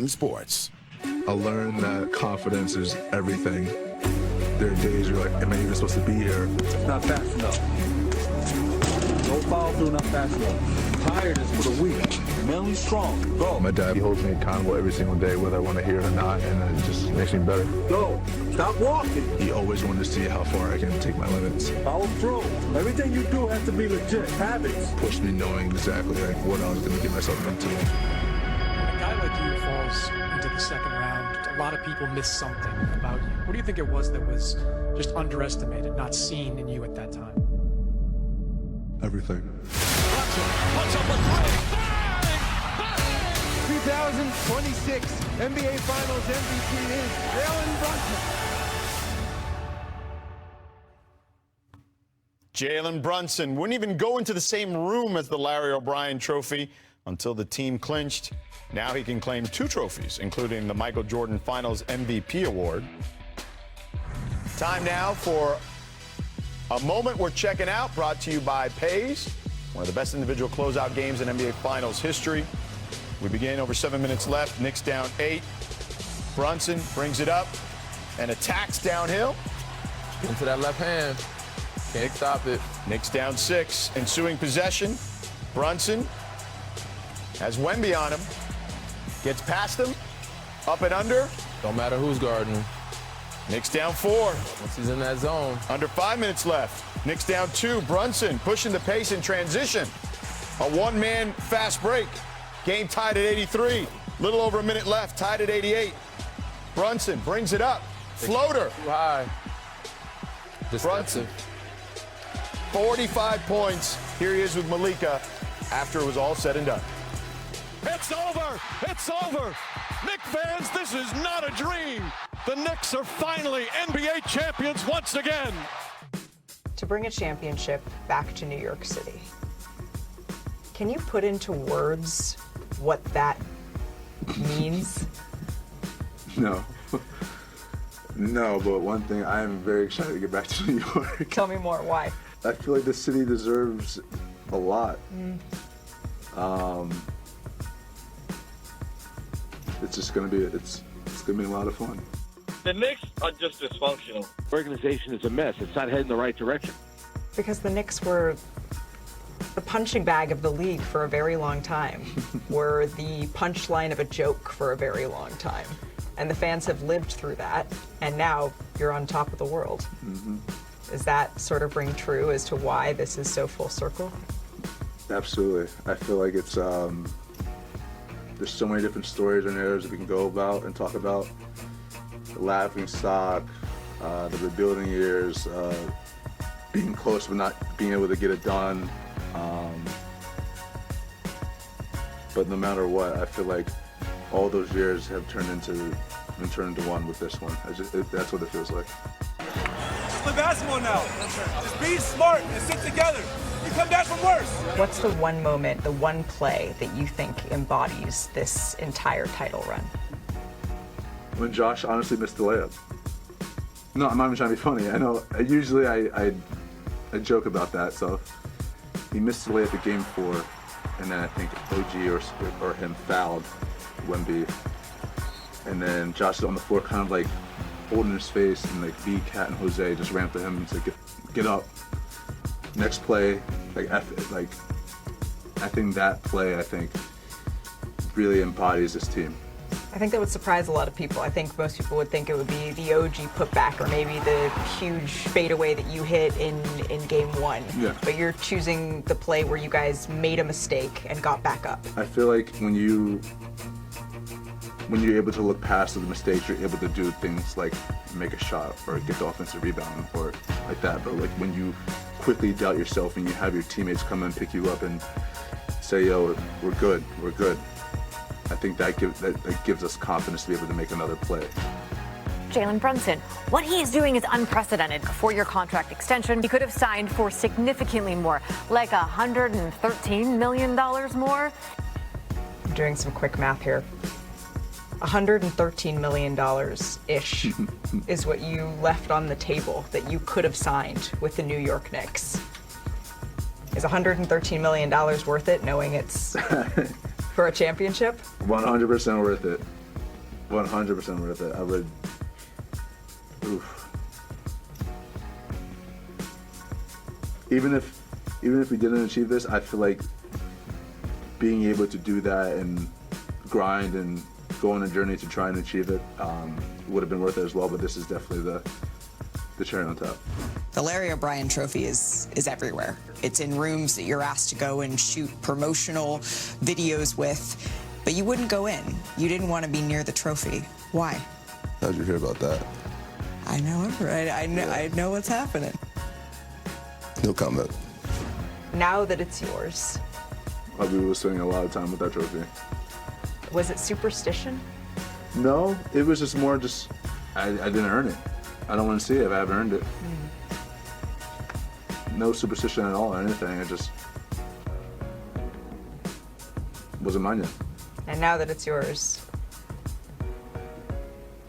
team sports. I learned that confidence is everything. There are days you're like, am I even supposed to be here? It's not fast enough. No follow through, not fast enough. Tiredness for the weak. Mentally strong. Go. My dad, he holds me accountable every single day, whether I want to hear it or not, and it just makes me better. Go. Stop walking. He always wanted to see how far I can take my limits. Follow through. Everything you do has to be legit. Habits. Pushed me knowing exactly what I was going to get myself into. When a guy like you falls into the second round, a lot of people miss something about you. What do you think it was that was just underestimated, not seen in you at that time? Everything. Brunson puts up a three. 2026 NBA Finals MVP is Jalen Brunson. Jalen Brunson wouldn't even go into the same room as the Larry O'Brien trophy until the team clinched. Now he can claim 2 trophies, including the Michael Jordan Finals MVP award. Time now for a moment we're checking out, brought to you by Pays, one of the best individual closeout games in NBA Finals history. We begin over 7 minutes left. Knicks down 8. Brunson brings it up and attacks downhill. Into that left hand. Can't stop it. Knicks down 6. Ensuing possession. Brunson has Wemby on him. Gets past him. Up and under. Don't matter who's guarding him. Knicks down 4. Once he's in that zone. Under 5 minutes left. Knicks down 2. Brunson pushing the pace in transition. A one-man fast break. Game tied at 83. Little over a minute left. Tied at 88. Brunson brings it up. Floater. Too high. Brunson. 45 points. Here he is with Malika after it was all said and done. It's over. It's over. Knicks fans, this is not a dream. The Knicks are finally NBA champions once again. To bring a championship back to New York City, can you put into words what that means? No. No, but one thing, I am very excited to get back to New York. Tell me more. Why? I feel like the city deserves a lot. It's just gonna be it's gonna be a lot of fun. The Knicks are just dysfunctional. The organization is a mess. It's not heading the right direction. Because the Knicks were the punching bag of the league for a very long time, were the punchline of a joke for a very long time. And the fans have lived through that, and now you're on top of the world. Does that sort of ring true as to why this is so full circle? Absolutely. I feel like it's there's so many different stories and narratives that we can go about and talk about. The laughing stock, the rebuilding years, being close but not being able to get it done. But no matter what, I feel like all those years have turned into one with this one. That's what it feels like. Just play basketball now. Just be smart and sit together. You come back from worse. What's the one moment, the one play that you think embodies this entire title run? When Josh honestly missed the layup. No, I'm not even trying to be funny. I know. Usually I joke about that. So he missed the layup at Game 4, and then I think OG or him fouled Wemby, and then Josh is on the floor, kind of like holding his face, and like B, Cat, and Jose just ran to him and said, "Get up." Next play, I think that play really embodies this team. I think that would surprise a lot of people. I think most people would think it would be the OG putback or maybe the huge fadeaway that you hit in Game 1. Yeah. But you're choosing the play where you guys made a mistake and got back up. I feel like when you're able to look past the mistakes, you're able to do things like make a shot or get the offensive rebound or like that. But like when you quickly doubt yourself and you have your teammates come and pick you up and say, "Yo, we're good. I think that gives us confidence to be able to make another play. Jalen Brunson, what he is doing is unprecedented. A 4-year contract extension. He could have signed for significantly more, like $113 million more. I'm doing some quick math here. $113 million-ish is what you left on the table that you could have signed with the New York Knicks. Is $113 million worth it, knowing it's for a championship? 100% worth it. 100% worth it. I would. Oof. Even if we didn't achieve this, I feel like being able to do that and grind and go on a journey to try and achieve it would have been worth it as well. But this is definitely the cherry on top. The Larry O'Brien Trophy is everywhere. It's in rooms that you're asked to go and shoot promotional videos with, but you wouldn't go in. You didn't want to be near the trophy. Why? How'd you hear about that? I know, right? I know what's happening. No comment. Now that it's yours, I'll be spending a lot of time with that trophy. was it superstition? No, it was just more I didn't earn it. I don't want to see it if I haven't earned it. No superstition at all or anything. I just wasn't mine yet. And now that it's yours,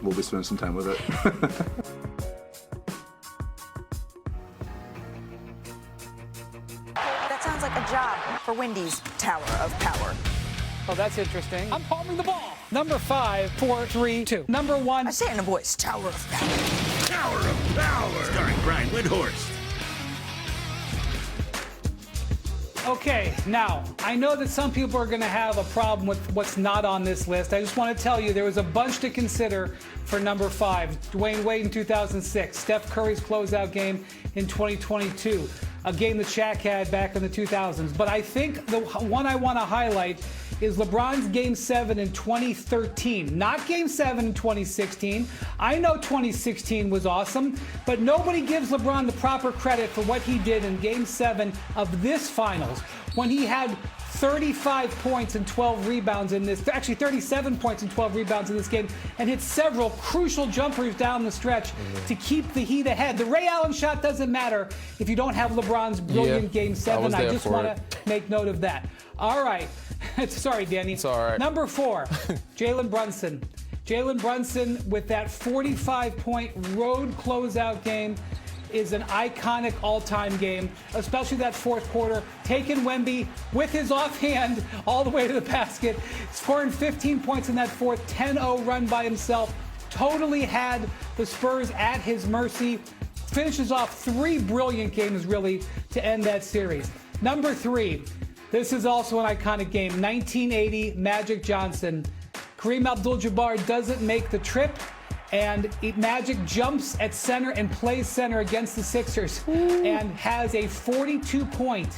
we'll be spending some time with it. That sounds like a job for Wendy's Tower of Power. Oh, that's interesting. I'm palming the ball. Number 5, 4, 3, 2. Number 1. I say it in a voice. Tower of Power. Tower of Power. Starring Brian Windhorst. Okay, now, I know that some people are going to have a problem with what's not on this list. I just want to tell you there was a bunch to consider for number 5. Dwayne Wade in 2006, Steph Curry's closeout game in 2022, a game that Shaq had back in the 2000s. But I think the one I want to highlight is LeBron's Game 7 in 2013, not Game 7 in 2016. I know 2016 was awesome, but nobody gives LeBron the proper credit for what he did in Game 7 of this finals, when he had 35 points and 12 rebounds in this, actually 37 points and 12 rebounds in this game, and hit several crucial jumpers down the stretch to keep the Heat ahead. The Ray Allen shot doesn't matter if you don't have LeBron's brilliant Game 7. I just want to make note of that. All right. Sorry, Danny. It's all right. Number 4, Jalen Brunson. Jalen Brunson with that 45-point road closeout game is an iconic all-time game, especially that fourth quarter. Taking Wemby with his offhand all the way to the basket, scoring 15 points in that fourth, 10-0 run by himself. Totally had the Spurs at his mercy. Finishes off 3 brilliant games, really, to end that series. Number 3, this is also an iconic game, 1980, Magic Johnson. Kareem Abdul-Jabbar doesn't make the trip, and Magic jumps at center and plays center against the Sixers and has a 42-point,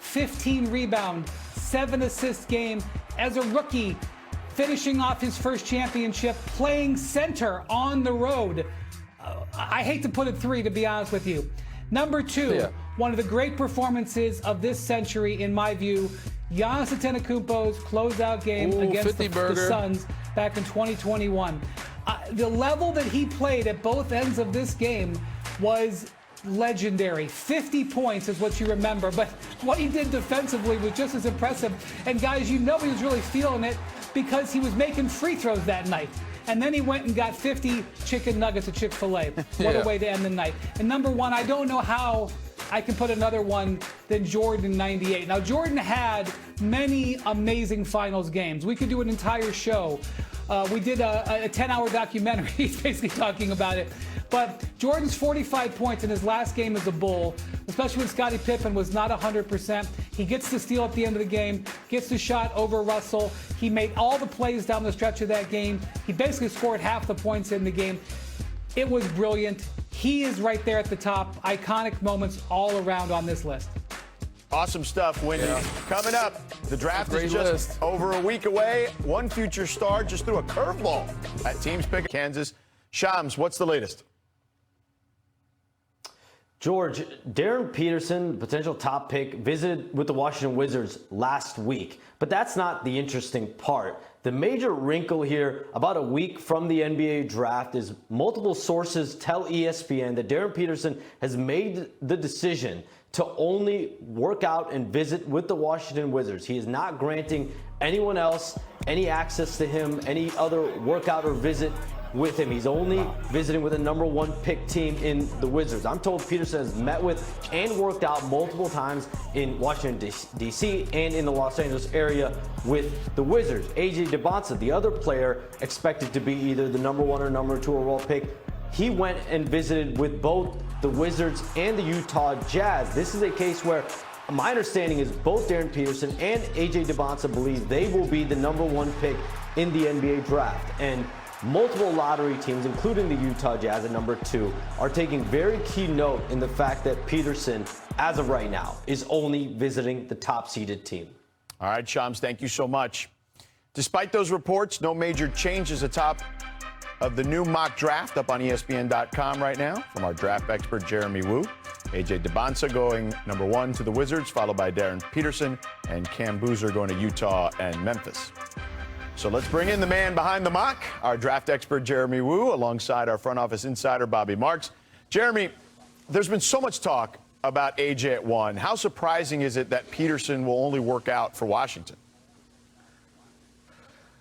15-rebound, 7-assist game as a rookie, finishing off his first championship, playing center on the road. I hate to put it 3, to be honest with you. Number 2, one of the great performances of this century, in my view, Giannis Antetokounmpo's closeout game against the Suns back in 2021. The level that he played at both ends of this game was legendary. 50 points is what you remember, but what he did defensively was just as impressive. And guys, you know he was really feeling it because he was making free throws that night. And then he went and got 50 chicken nuggets at Chick-fil-A. What a way to end the night. And number 1, I don't know how I can put another one than Jordan in 98. Now, Jordan had many amazing finals games. We could do an entire show. We did a 10-hour documentary. He's basically talking about it. But Jordan's 45 points in his last game as a Bull, especially when Scottie Pippen was not 100%. He gets the steal at the end of the game, gets the shot over Russell. He made all the plays down the stretch of that game. He basically scored half the points in the game. It was brilliant. He is right there at the top. Iconic moments all around on this list. Awesome stuff, Wendy. Coming up, the draft is just over a week away. One future star just threw a curveball at teams pick Kansas. Shams, what's the latest? George, Darren Peterson, potential top pick, visited with the Washington Wizards last week. But that's not the interesting part. The major wrinkle here, about a week from the NBA draft, is multiple sources tell ESPN that Darren Peterson has made the decision to only work out and visit with the Washington Wizards. He is not granting anyone else any access to him, any other workout or visit with him. He's only visiting with a number 1 pick team in the Wizards. I'm told Peterson has met with and worked out multiple times in Washington, D.C. and in the Los Angeles area with the Wizards. AJ Debonsa, the other player expected to be either the number 1 or number 2 overall pick, he went and visited with both the Wizards and the Utah Jazz. This is a case where my understanding is both Darren Peterson and AJ Debonsa believe they will be the number 1 pick in the NBA draft. And multiple lottery teams, including the Utah Jazz at number 2, are taking very key note in the fact that Peterson, as of right now, is only visiting the top-seeded team. All right, Shams, thank you so much. Despite those reports, no major changes atop of the new mock draft up on ESPN.com right now from our draft expert, Jeremy Wu. AJ Debonsa going number 1 to the Wizards, followed by Darren Peterson, and Cam Boozer going to Utah and Memphis. So let's bring in the man behind the mock, our draft expert, Jeremy Wu, alongside our front office insider, Bobby Marks. Jeremy, there's been so much talk about AJ at 1. How surprising is it that Peterson will only work out for Washington?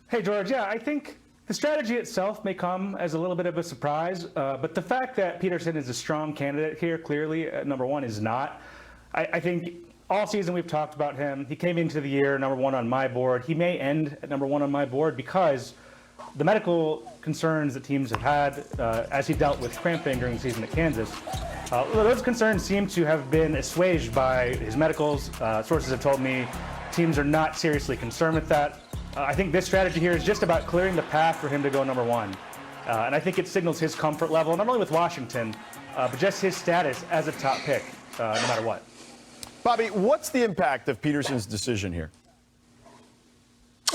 Hey, George, yeah, I think the strategy itself may come as a little bit of a surprise, but the fact that Peterson is a strong candidate here, clearly, at number 1 is not. I think all season we've talked about him. He came into the year number 1 on my board. He may end at number 1 on my board because the medical concerns that teams have had as he dealt with cramping during the season at Kansas, those concerns seem to have been assuaged by his medicals. Sources have told me teams are not seriously concerned with that. I think this strategy here is just about clearing the path for him to go number 1. And I think it signals his comfort level, not only with Washington, but just his status as a top pick, no matter what. Bobby, what's the impact of Peterson's decision here?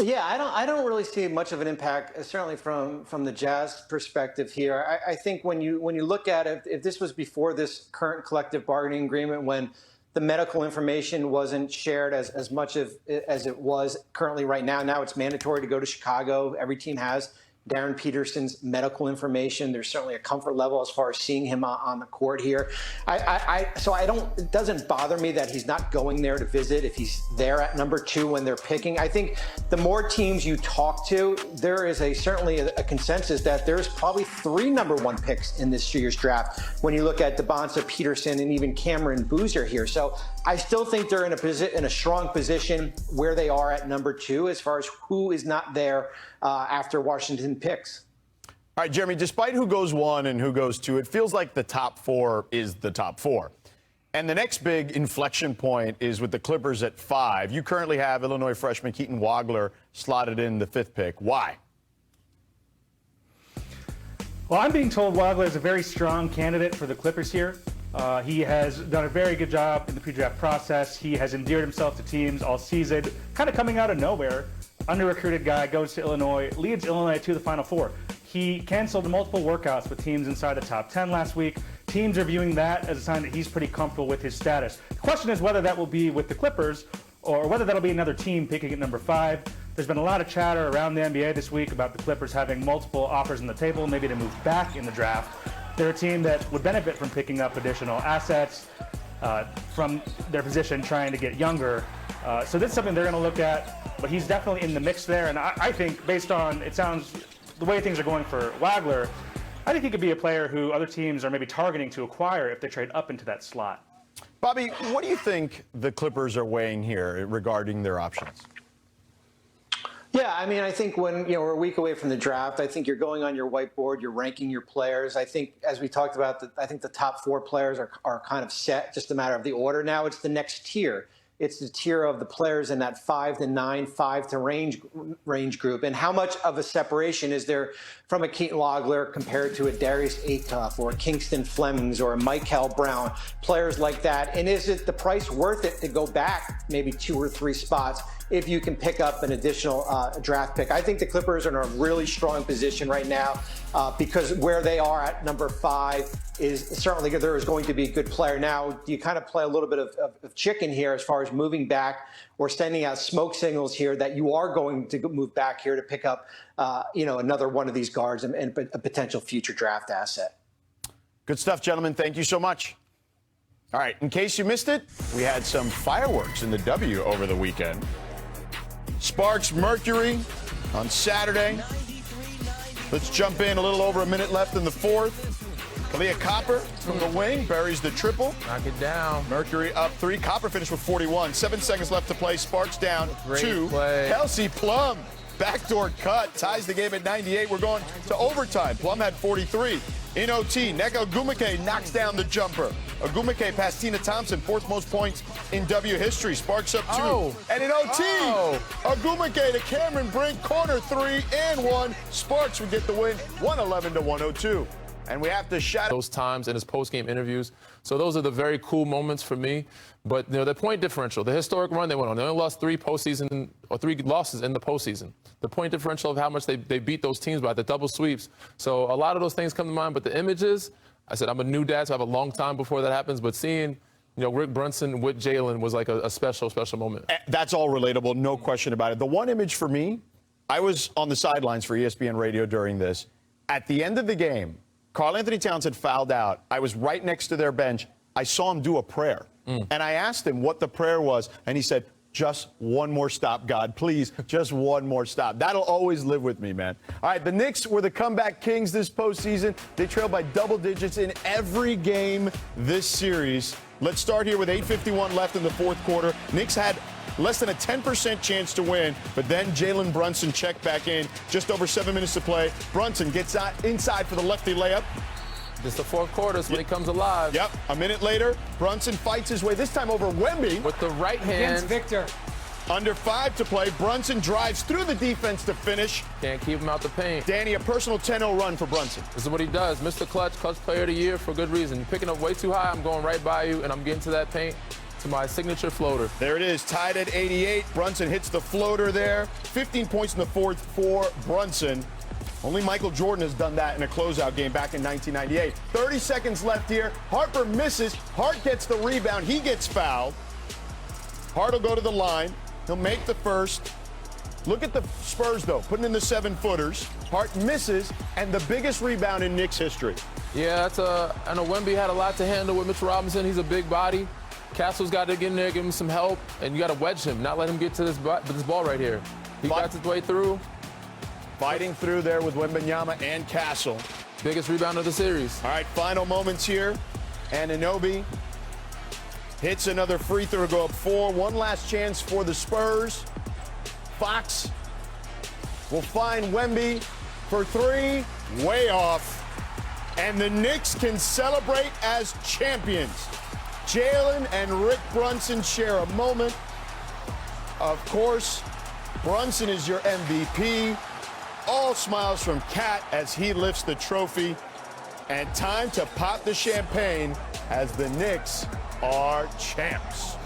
Yeah, I don't really see much of an impact, certainly from the Jazz perspective here. I think when you look at it, if this was before this current collective bargaining agreement, when the medical information wasn't shared as much as it was currently right now. Now it's mandatory to go to Chicago. Every team has Darren Peterson's medical information. There's certainly a comfort level as far as seeing him on the court here. It doesn't bother me that he's not going there to visit if he's there at number 2 when they're picking. I think the more teams you talk to, there is certainly a consensus that there's probably 3 number 1 picks in this year's draft when you look at Debonsa, Peterson, and even Cameron Boozer here. So I still think they're in a strong position where they are at number 2 as far as who is not there after Washington picks. All right, Jeremy, despite who goes 1 and who goes 2, it feels like the top 4 is the top 4. And the next big inflection point is with the Clippers at 5. You currently have Illinois freshman Keaton Wagler slotted in the 5th pick. Why? Well, I'm being told Wagler is a very strong candidate for the Clippers here. He has done a very good job in the pre-draft process. He has endeared himself to teams all season, kind of coming out of nowhere. Under-recruited guy, goes to Illinois, leads Illinois to the Final Four. He canceled multiple workouts with teams inside the top 10 last week. Teams are viewing that as a sign that he's pretty comfortable with his status. The question is whether that will be with the Clippers or whether that'll be another team picking at number 5. There's been a lot of chatter around the NBA this week about the Clippers having multiple offers on the table, maybe to move back in the draft. They're a team that would benefit from picking up additional assets from their position, trying to get younger. So this is something they're going to look at. But he's definitely in the mix there, and I think based on, it sounds, the way things are going for Wagler, I think he could be a player who other teams are maybe targeting to acquire if they trade up into that slot. Bobby, what do you think the Clippers are weighing here regarding their options? Yeah, I mean, I think when we're a week away from the draft, I think you're going on your whiteboard, you're ranking your players. I think, as we talked about, I think the top 4 players are kind of set, just a matter of the order. Now it's the next tier. It's the tier of the players in that 5 to 9, 5 to range group. And how much of a separation is there from a Keaton Wagler compared to a Darius Acuff or a Kingston Flemings or a Michael Brown, players like that? And is it the price worth it to go back maybe 2 or 3 spots if you can pick up an additional draft pick? I think the Clippers are in a really strong position right now because where they are at number 5 is certainly there is going to be a good player. Now, you kind of play a little bit of chicken here as far as moving back or sending out smoke signals here that you are going to move back here to pick up, another one of these guards and a potential future draft asset. Good stuff, gentlemen. Thank you so much. All right, in case you missed it, we had some fireworks in the W over the weekend. Sparks Mercury on Saturday. Let's jump in. A little over a minute left in the fourth. Kalia Copper from the wing buries the triple. Knock it down. Mercury up 3. Copper finished with 41. 7 seconds left to play. Sparks down 2. Kelsey Plum, backdoor cut, ties the game at 98. We're going to overtime. Plum had 43. In OT, Nneka Ogwumike knocks down the jumper. Ogwumike past Tina Thompson, 4th most points in W history. Sparks up 2. And in OT, Ogwumike to Cameron Brink, corner 3 and 1. Sparks would get the win, 111 to 102. And we have to shout those times in his post-game interviews. So those are the very cool moments for me. But the point differential, the historic run they went on, they only lost 3 postseason or 3 losses in the postseason. The point differential of how much they beat those teams by, the double sweeps. So a lot of those things come to mind. But the images, I said I'm a new dad, so I have a long time before that happens. But seeing Rick Brunson with Jalen was like a special moment. That's all relatable, no question about it. The one image for me, I was on the sidelines for ESPN Radio during this. At the end of the game, Karl Anthony Towns had fouled out. I was right next to their bench. I saw him do a prayer. And I asked him what the prayer was, and he said, just one more stop, God, please, just one more stop. That'll always live with me, man. All right, the Knicks were the comeback kings this postseason. They trailed by double digits in every game this series. Let's start here with 8:51 left in the fourth quarter. Knicks had less than a 10% chance to win, but then Jalen Brunson checked back in. Just over 7 minutes to play. Brunson gets inside for the lefty layup. This is the fourth quarter, so when he comes alive. Yep. A minute later, Brunson fights his way, this time over Wemby. With the right hand. Against Victor. Under 5 to play. Brunson drives through the defense to finish. Can't keep him out the paint. Danny, a personal 10-0 run for Brunson. This is what he does. Mr. Clutch Player of the Year for good reason. You're picking up way too high. I'm going right by you, and I'm getting to that paint. To my signature floater. There it is, tied at 88. Brunson hits the floater there. 15 points in the fourth for Brunson. Only Michael Jordan has done that in a closeout game back in 1998. 30 seconds left here. Harper misses. Hart gets the rebound. He gets fouled. Hart will go to the line. He'll make the first. Look at the Spurs, though, putting in the 7-footers. Hart misses, and the biggest rebound in Knicks history. Yeah, I know Wemby had a lot to handle with Mitchell Robinson. He's a big body. Castle's got to get in there, give him some help, and you got to wedge him, not let him get to this ball right here. He got his way through. Fighting through there with Wembanyama and Castle. Biggest rebound of the series. All right, final moments here. Anunoby hits another free throw to go up 4. One last chance for the Spurs. Fox will find Wemby for 3. Way off. And the Knicks can celebrate as champions. Jalen and Rick Brunson share a moment. Of course, Brunson is your MVP. All smiles from Cat as he lifts the trophy. And time to pop the champagne as the Knicks are champs.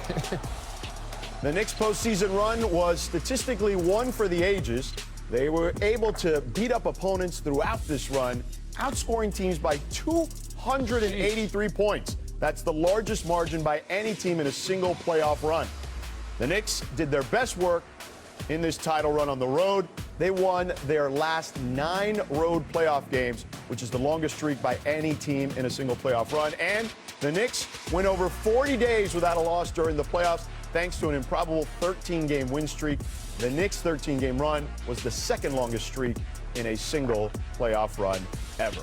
The Knicks postseason run was statistically one for the ages. They were able to beat up opponents throughout this run, outscoring teams by 283 points. That's the largest margin by any team in a single playoff run. The Knicks did their best work in this title run on the road. They won their last 9 road playoff games, which is the longest streak by any team in a single playoff run. And the Knicks went over 40 days without a loss during the playoffs, thanks to an improbable 13-game win streak. The Knicks' 13-game run was the second longest streak in a single playoff run ever.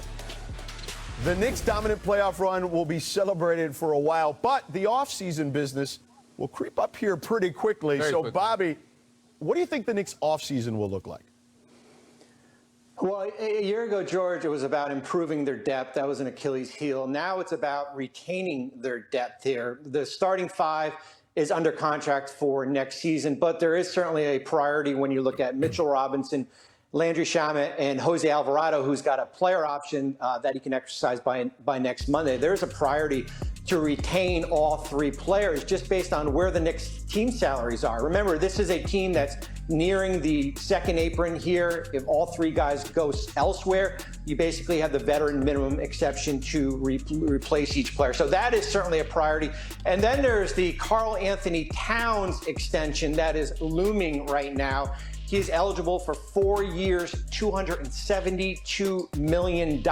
The Knicks' dominant playoff run will be celebrated for a while, but the offseason business will creep up here pretty quickly. Very quickly. Bobby, what do you think the Knicks' offseason will look like? Well, a year ago, George, it was about improving their depth. That was an Achilles heel. Now it's about retaining their depth here. The starting 5 is under contract for next season, but there is certainly a priority when you look at Mitchell Robinson, Landry Shamet, and Jose Alvarado, who's got a player option that he can exercise by next Monday. There's a priority to retain all 3 players just based on where the Knicks team salaries are. Remember, this is a team that's nearing the second apron here. If all 3 guys go elsewhere, you basically have the veteran minimum exception to replace each player. So that is certainly a priority. And then there's the Karl Anthony Towns extension that is looming right now. He is eligible for 4 years, $272 million.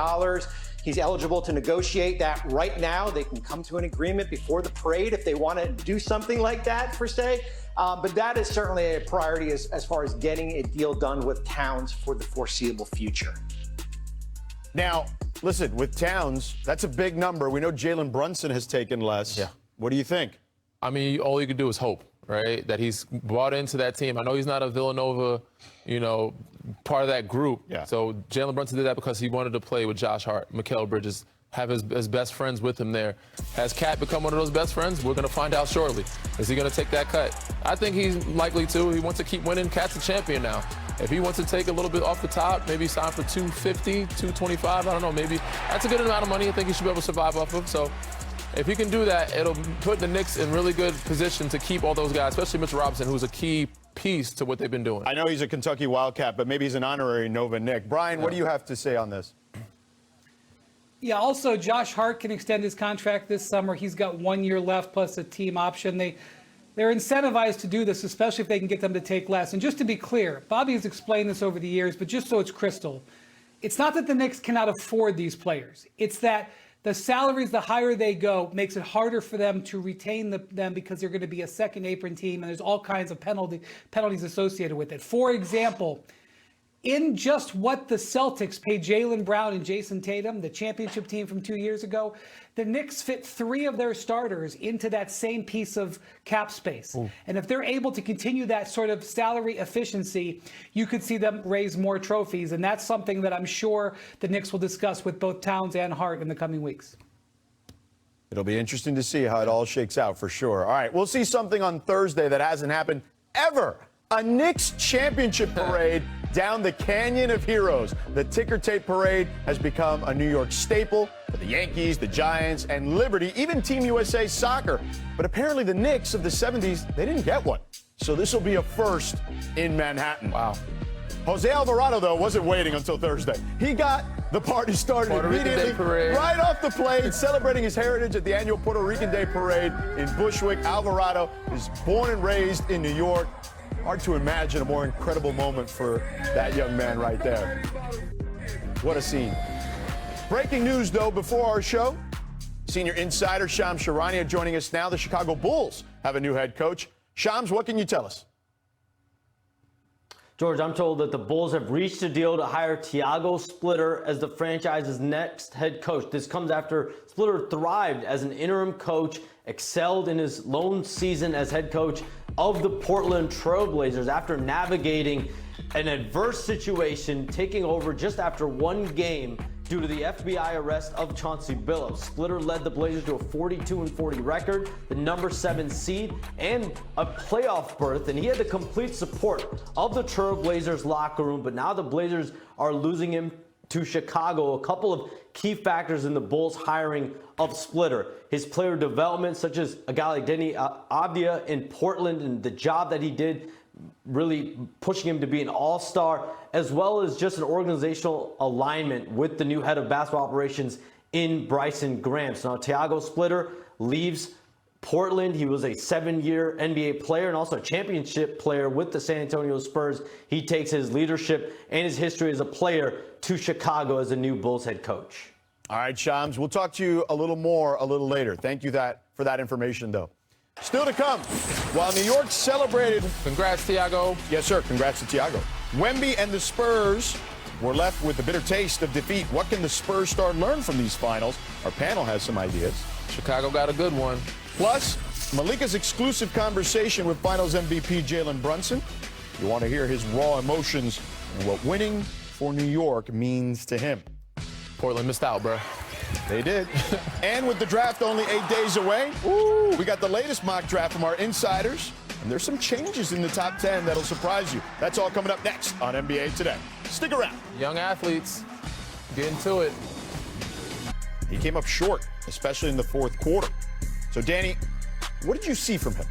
He's eligible to negotiate that right now. They can come to an agreement before the parade if they want to do something like that, per se. But that is certainly a priority as far as getting a deal done with Towns for the foreseeable future. Now, listen, with Towns, that's a big number. We know Jalen Brunson has taken less. Yeah. What do you think? I mean, all you can do is hope, right, that he's brought into that team. I know he's not a Villanova, part of that group. Yeah. So Jalen Brunson did that because he wanted to play with Josh Hart, Mikal Bridges, have his best friends with him there. Has Cat become one of those best friends? We're going to find out shortly. Is he going to take that cut? I think he's likely to. He wants to keep winning. Cat's a champion now. If he wants to take a little bit off the top, maybe sign for $250, $225, I don't know, maybe. That's a good amount of money I think he should be able to survive off of. So if he can do that, it'll put the Knicks in really good position to keep all those guys, especially Mitchell Robinson, who's a key piece to what they've been doing. I know he's a Kentucky Wildcat, but maybe he's an honorary Nova Knick. Brian, what do you have to say on this? Yeah, also, Josh Hart can extend his contract this summer. He's got 1 year left plus a team option. They're incentivized to do this, especially if they can get them to take less. And just to be clear, Bobby has explained this over the years, but just so it's crystal, it's not that the Knicks cannot afford these players. It's that the salaries, the higher they go, makes it harder for them to retain them because they're going to be a second apron team, and there's all kinds of penalties associated with it. For example, in just what the Celtics paid Jaylen Brown and Jason Tatum, the championship team from 2 years ago, the Knicks fit 3 of their starters into that same piece of cap space. Ooh. And if they're able to continue that sort of salary efficiency, you could see them raise more trophies. And that's something that I'm sure the Knicks will discuss with both Towns and Hart in the coming weeks. It'll be interesting to see how it all shakes out for sure. All right, we'll see something on Thursday that hasn't happened ever. A Knicks championship parade down the Canyon of Heroes. The ticker tape parade has become a New York staple for the Yankees, the Giants, and Liberty, even Team USA Soccer. But apparently the Knicks of the 70s, they didn't get one. So this will be a first in Manhattan. Wow. Jose Alvarado, though, wasn't waiting until Thursday. He got the party started immediately, right off the plane, celebrating his heritage at the annual Puerto Rican Day Parade in Bushwick. Alvarado is born and raised in New York. Hard to imagine a more incredible moment for that young man right there. What a scene. Breaking news, though, before our show. Senior insider Shams Charania joining us now. The Chicago Bulls have a new head coach. Shams, what can you tell us? George, I'm told that the Bulls have reached a deal to hire Thiago Splitter as the franchise's next head coach. This comes after Splitter thrived as an interim coach, excelled in his lone season as head coach of the Portland Trail Blazers after navigating an adverse situation, taking over just after one game due to the FBI arrest of Chauncey Billups. Splitter led the Blazers to a 42-40 record, the number 7 seed, and a playoff berth, and he had the complete support of the Trail Blazers locker room, but now the Blazers are losing him to Chicago. A couple of key factors in the Bulls' hiring of Splitter: his player development, such as a guy like Denny Avdia in Portland, and the job that he did really pushing him to be an all-star, as well as just an organizational alignment with the new head of basketball operations in Bryson Graham. So now Thiago Splitter leaves Portland. He was a 7-year NBA player and also a championship player with the San Antonio Spurs. He takes his leadership and his history as a player to Chicago as a new Bulls head coach. All right, Shams, we'll talk to you a little more a little later. Thank you for that information, though. Still to come, while New York celebrated. Congrats, Thiago. Yes, sir. Congrats to Thiago. Wemby and the Spurs were left with the bitter taste of defeat. What can the Spurs star learn from these finals? Our panel has some ideas. Chicago got a good one. Plus, Malika's exclusive conversation with Finals MVP Jalen Brunson. You want to hear his raw emotions and what winning for New York means to him. Portland missed out, bro. They did. And with the draft only 8 days away, we got the latest mock draft from our insiders. And there's some changes in the top 10 that'll surprise you. That's all coming up next on NBA Today. Stick around. Young athletes, get into it. He came up short, especially in the fourth quarter. So, Danny, what did you see from him?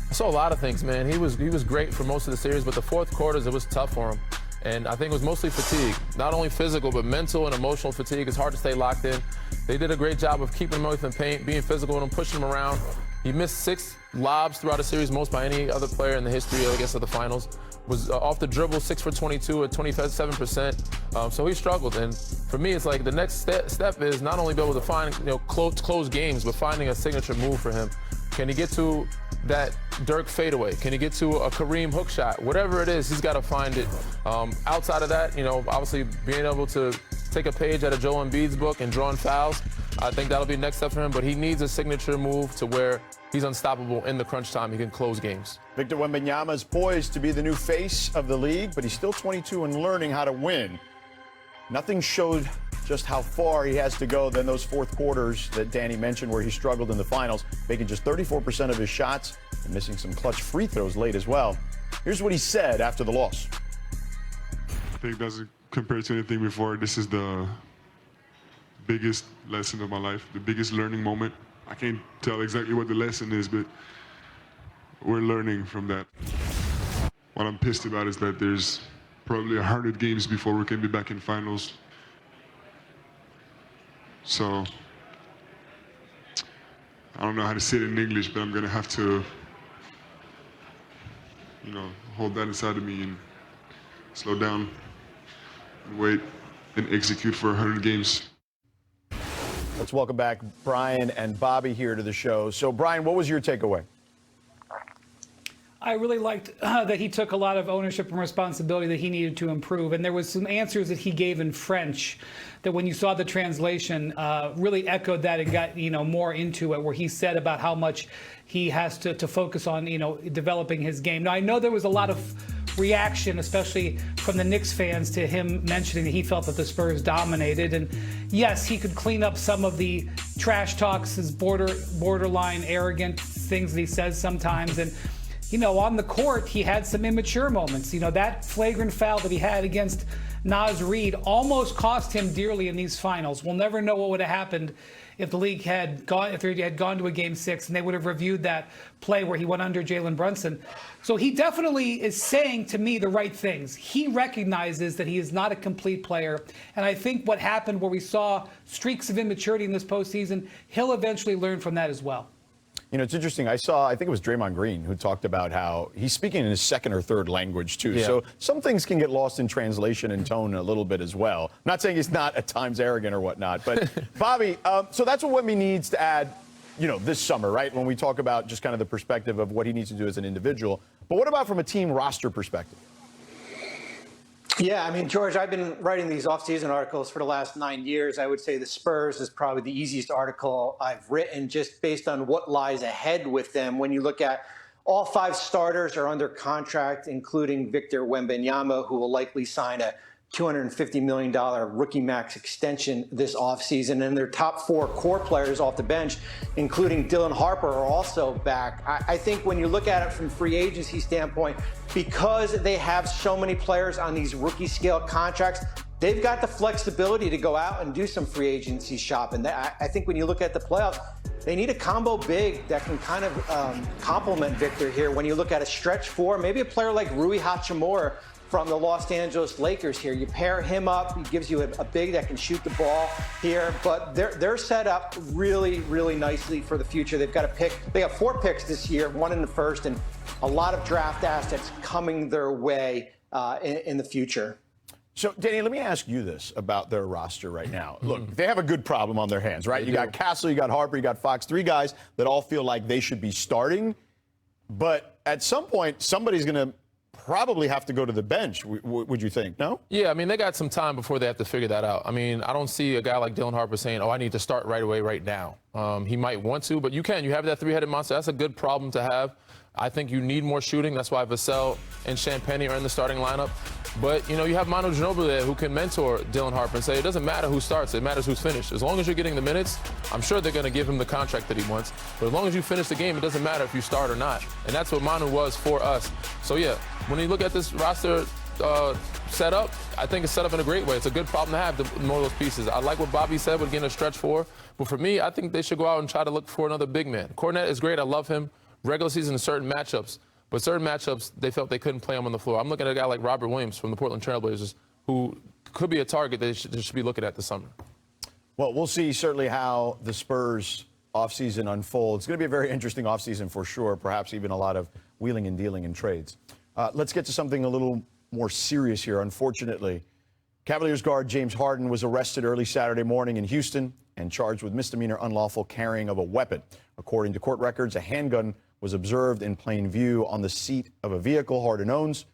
I saw a lot of things, man. He was great for most of the series, but the fourth quarters, it was tough for him. And I think it was mostly fatigue, not only physical, but mental and emotional fatigue. It's hard to stay locked in. They did a great job of keeping him away from the paint, being physical with him, pushing him around. He missed 6 lobs throughout the series, most by any other player in the history, I guess, of the finals. Was off the dribble, 6 for 22 at 27%. So he struggled. And for me, it's like the next step is not only be able to find close games, but finding a signature move for him. Can he get to that Dirk fadeaway? Can he get to a Kareem hook shot? Whatever it is, he's got to find it. Outside of that, obviously being able to take a page out of Joel Embiid's book and drawing fouls. I think that'll be the next step for him, but he needs a signature move to where he's unstoppable in the crunch time. He can close games. Victor Wembanyama is poised to be the new face of the league, but he's still 22 and learning how to win. Nothing showed just how far he has to go than those fourth quarters that Danny mentioned where he struggled in the finals, making just 34% of his shots and missing some clutch free throws late as well. Here's what he said after the loss. I think it doesn't compare to anything before. This is the biggest lesson of my life, the biggest learning moment. I can't tell exactly what the lesson is, but we're learning from that. What I'm pissed about is that there's probably 100 games before we can be back in finals. So I don't know how to say it in English, but I'm gonna have to, hold that inside of me and slow down and wait and execute for 100 games. Let's welcome back Brian and Bobby here to the show. So, Brian, what was your takeaway? I really liked that he took a lot of ownership and responsibility that he needed to improve. And there was some answers that he gave in French that when you saw the translation really echoed that and got, more into it, where he said about how much he has to focus on, developing his game. Now, I know there was a lot of reaction, especially from the Knicks fans, to him mentioning that he felt that the Spurs dominated. And yes, he could clean up some of the trash talks, his borderline arrogant things that he says sometimes. And on the court, he had some immature moments. That flagrant foul that he had against Naz Reid almost cost him dearly in these finals. We'll never know what would have happened if the league had gone to a Game 6 and they would have reviewed that play where he went under Jalen Brunson. So he definitely is saying to me the right things. He recognizes that he is not a complete player. And I think what happened where we saw streaks of immaturity in this postseason, he'll eventually learn from that as well. It's interesting. I think it was Draymond Green who talked about how he's speaking in his second or third language, too. Yeah. So some things can get lost in translation and tone a little bit as well. I'm not saying he's not at times arrogant or whatnot. But, Bobby, so that's what Wemby needs to add, this summer, right, when we talk about just kind of the perspective of what he needs to do as an individual. But what about from a team roster perspective? Yeah, George, I've been writing these offseason articles for the last 9 years. I would say the Spurs is probably the easiest article I've written just based on what lies ahead with them. When you look at all 5 starters are under contract, including Victor Wembanyama, who will likely sign a $250 million rookie max extension this offseason. And their top 4 core players off the bench, including Dylan Harper, are also back. I think when you look at it from free agency standpoint, because they have so many players on these rookie scale contracts, they've got the flexibility to go out and do some free agency shopping. I think when you look at the playoffs, they need a combo big that can kind of complement Victor here. When you look at a stretch 4, maybe a player like Rui Hachimura from the Los Angeles Lakers here. You pair him up, he gives you a big that can shoot the ball here, but they're set up really, really nicely for the future. They've got a pick. They have 4 picks this year, 1 in the first, and a lot of draft assets coming their way in the future. So, Danny, let me ask you this about their roster right now. Look, they have a good problem on their hands, right? You got Castle, you got Harper, you got Fox, 3 guys that all feel like they should be starting. But at some point, somebody's going to probably have to go to the bench, would you think? No? Yeah, they got some time before they have to figure that out. I don't see a guy like Dylan Harper saying, I need to start right away, right now. He might want to, but you have that 3-headed monster. That's a good problem to have. I think you need more shooting. That's why Vassell and Champagnie are in the starting lineup. But, you have Manu Ginobili there who can mentor Dylan Harper and say, it doesn't matter who starts, it matters who's finished. As long as you're getting the minutes, I'm sure they're going to give him the contract that he wants. But as long as you finish the game, it doesn't matter if you start or not. And that's what Manu was for us. So, yeah, when you look at this roster set up, I think it's set up in a great way. It's a good problem to have, more of those pieces. I like what Bobby said with getting a stretch 4. But for me, I think they should go out and try to look for another big man. Kornet is great. I love him. Regular season in certain matchups. But certain matchups, they felt they couldn't play him on the floor. I'm looking at a guy like Robert Williams from the Portland Trailblazers, who could be a target they should be looking at this summer. Well, we'll see certainly how the Spurs offseason unfolds. It's going to be a very interesting offseason for sure, perhaps even a lot of wheeling and dealing in trades. Let's get to something a little more serious here. Unfortunately, Cavaliers guard James Harden was arrested early Saturday morning in Houston and charged with misdemeanor unlawful carrying of a weapon. According to court records, a handgun was observed in plain view on the seat of a vehicle Harden owns.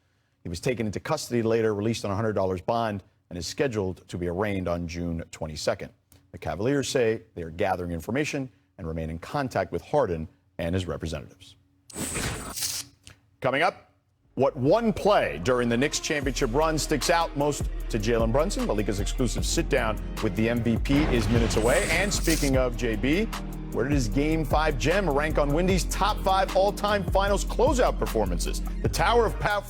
He was taken into custody later, released on a $100 bond, and is scheduled to be arraigned on June 22nd. The Cavaliers say they are gathering information and remain in contact with Harden and his representatives. Coming up, what one play during the Knicks championship run sticks out most to Jalen Brunson? Malika's exclusive sit-down with the MVP is minutes away. And speaking of JB, where did his Game 5 gem rank on Wendy's top 5 all-time finals closeout performances? The Tower of Power.